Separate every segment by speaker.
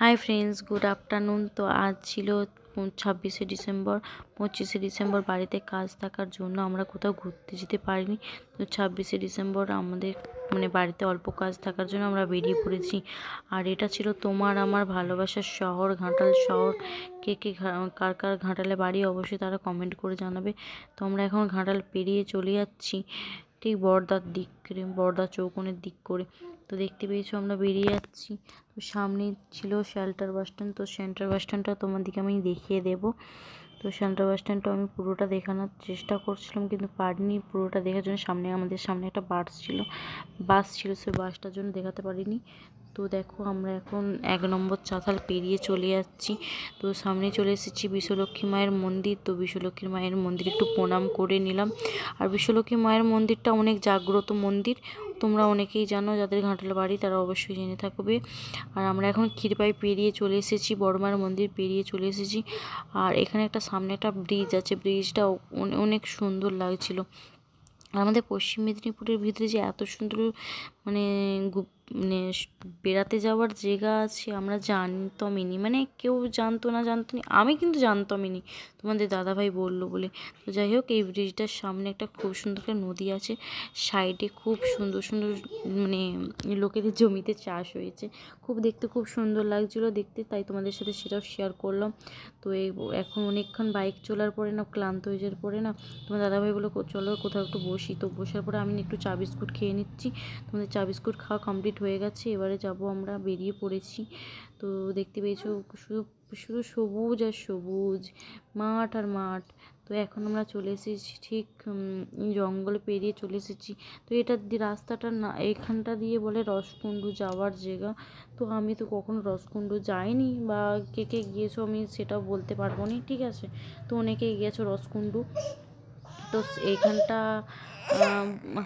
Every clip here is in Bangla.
Speaker 1: Hi friends, good afternoon. तो आज छिलो 26শে ডিসেম্বর। 25শে ডিসেম্বর বাড়িতে কাজ থাকার জন্য আমরা কোথাও ঘুরতে যেতে পারিনি। তো 26শে ডিসেম্বর আমাদের বাড়িতে অল্প কাজ থাকার জন্য আমরা বেরিয়ে পড়েছি। আর এটা ছিল তোমার আমার ভালোবাসার শহর, ঘাটাল শহর। কে কে কার কার ঘাটালে বাড়ি অবশ্যই তারা কমেন্ট করে জানাবে। তো আমরা এখন ঘাটাল পেরিয়ে চলে যাচ্ছি ঠিক বড়দার দিক করে, বড়দা চৌকোনের দিক করে। তো দেখতে পেয়েছো আমরা বেরিয়ে যাচ্ছি। তো সামনে ছিল শেল্টার বাস স্ট্যান্ড। তো শেল্টার বাস স্ট্যান্ডটা তোমাদেরকে আমি দেখিয়ে দেবো। তো শেল্টার বাস স্ট্যান্ডটা আমি পুরোটা দেখানোর চেষ্টা করছিলাম কিন্তু পারিনি পুরোটা দেখার জন্য। আমাদের সামনে একটা বাস ছিল, সেই বাসটার জন্য দেখাতে পারিনি। তো দেখো আমরা এখন 1 নম্বর চাতাল পেরিয়ে চলে যাচ্ছি। তো সামনে চলে এসেছি বিশ্বলক্ষ্মী মায়ের মন্দির। তো বিশ্বলক্ষ্মী মায়ের মন্দির একটু প্রণাম করে নিলাম। আর বিশ্বলক্ষ্মী মায়ের মন্দিরটা অনেক জাগ্রত মন্দির, তোমরা অনেকেই জানো, যাদের ঘাটাল বাড়ি তারা অবশ্যই জেনে থাকবে। আর আমরা এখন ক্ষীরপাই পেরিয়ে চলে এসেছি, বড় মায়ের মন্দির পেরিয়ে চলে এসেছি। আর এখানে একটা সামনে একটা ব্রিজ আছে, ব্রিজটা অনেক সুন্দর লাগছিল। আমাদের পশ্চিম মেদিনীপুরের ভিতরে যে এত সুন্দর মানে বেড়াতে যাওয়ার জায়গা আছে আমরা জানতামই নি, কেউ জানতো না আমি কিন্তু জানতামই নি, তোমাদের দাদাভাই বললো বলে। তো যাই হোক, এই ব্রিজটার সামনে একটা খুব সুন্দর একটা নদী আছে, সাইডে খুব সুন্দর সুন্দর লোকেদের জমিতে চাষ হয়েছে, দেখতে খুব সুন্দর লাগছিলো দেখতে, তাই তোমাদের সাথে সেটাও শেয়ার করলাম। তো এখন অনেকক্ষণ বাইক চলার পরে না, ক্লান্ত হয়ে যাওয়ার পরে না, তোমার দাদাভাই বললো চলো কোথাও একটু বসি। তো বসার পরে আমি একটু চা বিস্কুট খেয়ে নিচ্ছি। তোমাদের চা বিস্কুট খাওয়া কমপ্লিট হয়ে গেছে, এবারে যাব আমরা, বেরিয়ে পড়েছি। তো দেখতে পেয়েছো শুধু শুধু সবুজ আর সবুজ, মাঠ আর মাঠ। তো এখন আমরা চলে এসেছি ঠিক জঙ্গল পেরিয়ে চলে এসেছি। তো রাস্তাটা না, এখানটা দিয়ে বলে রসকুণ্ডু যাওয়ার জায়গা। তো আমি তো কখনো রসকুণ্ডু যাইনি, বা কে কে গিয়েছো আমি সেটাও বলতে পারবো না, ঠিক আছে। তো অনেকেই গিয়েছো রসকুণ্ডু। তো এইখানটা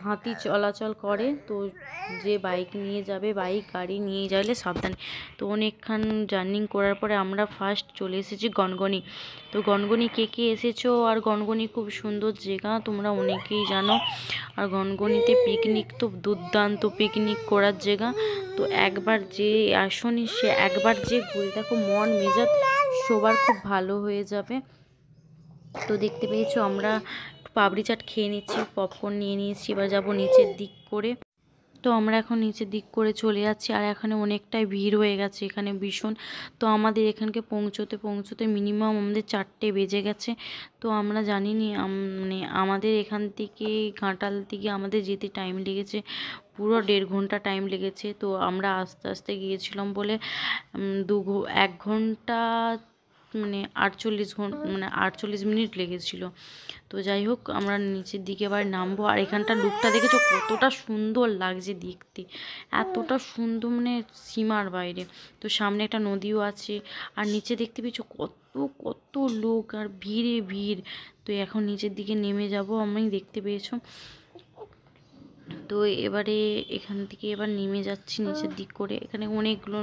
Speaker 1: হাতি চলাচল করে, তো যে বাইক নিয়ে যাবে, বাইক গাড়ি নিয়ে যাবে সাবধানে। তো অনেকক্ষণ জার্নি করার পরে আমরা ফার্স্ট চলে এসেছি গনগনি। তো গনগনি কে কে এসেছো? আর গনগনি খুব সুন্দর জায়গা, তোমরা অনেকেই জানো। আর গনগনিতে পিকনিক তো দুর্দান্ত, পিকনিক করার জায়গা। তো একবার যে আসনি সে একবার যে ঘুরে দেখো, মন মেজাজ সবার খুব ভালো হয়ে যাবে। তো দেখতে পেয়েছো আমরা পাপড়ি চাট খেয়ে নিচ্ছি, পপকর্ন নিয়ে নিয়েছি, এবার যাবো নিচের দিক করে। তো আমরা এখন নিচের দিক করে চলে যাচ্ছি। আর এখানে অনেকটাই ভিড় হয়ে গেছে এখানে ভীষণ। তো আমাদের এখানকে পৌঁছতে মিনিমাম আমাদের 4টে বেজে গেছে। তো আমরা জানিনি আমাদের এখান থেকে ঘাটাল থেকে আমাদের যেতে টাইম লেগেছে পুরো 1.5 ঘন্টা টাইম লেগেছে। তো আমরা আস্তে আস্তে গিয়েছিলাম বলে 1 ঘন্টা 48 মিনিট লেগেছিল। তো যাই হোক, আমরা নিচের দিকে এবার নামবো। আর এখানটা লুকটা দেখেছো কতটা সুন্দর লাগছে দেখতে, এতটা সুন্দর, সীমার বাইরে। তো সামনে একটা নদীও আছে। আর নিচে দেখতে পেয়েছো কত কত লোক, আর ভিড়ে ভিড়। তো এখন নিচের দিকে নেমে যাব আমি, দেখতে পেয়েছো। তো এবারে এখান থেকে এবার নেমে যাচ্ছি নিচের দিক করে। এখানে অনেকগুলো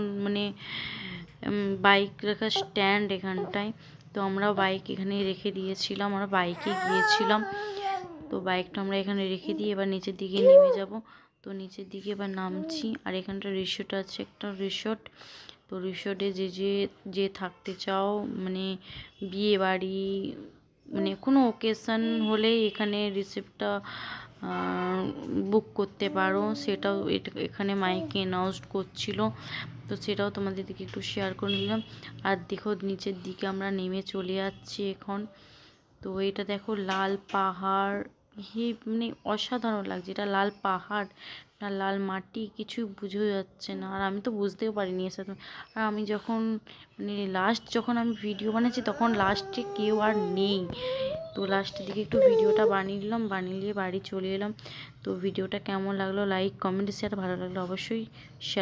Speaker 1: বাইক রাখার স্ট্যান্ড এখানটায়। তো আমরা বাইক এখানে রেখে দিয়েছিলাম, আমরা বাইকে গিয়েছিলাম। তো বাইকটা আমরা এখানে রেখে দিয়ে এবার নিচের দিকে নেমে যাব। তো নিচের দিকে এবার নামছি। আর এখানটা রিসোর্ট আছে, একটা রিসোর্ট। তো রিসোর্টে যে থাকতে চাও, বিয়ে বাড়ি, কোনো ওকেশন হলেই এখানে রিসিপ্টটা বুক করতে পারো, সেটাও এখানে মাইকে অ্যানাউন্স করছিল। তো সেটাও তোমাদের দিকে একটু শেয়ার করে নিলাম। আর দেখো নিচের দিকে আমরা নেমে চলে যাচ্ছি এখন। তো এটা দেখো লাল পাহাড়, অসাধারণ লাগছে। এটা লাল পাহাড় না লাল মাটি কিছুই বোঝা যাচ্ছে না, আর আমি তো বুঝতেও পারিনি এর সাথে। আর আমি যখন লাস্ট যখন আমি ভিডিও বানাচ্ছি তখন লাস্টে কেউ আর নেই। তো লাস্টের দিকে একটু ভিডিওটা বানিয়ে নিলাম, বানিয়ে বাড়ি চলে এলাম। তো ভিডিওটা কেমন লাগলো লাইক কমেন্ট শেয়ার, ভালো লাগলো অবশ্যই শেয়ার।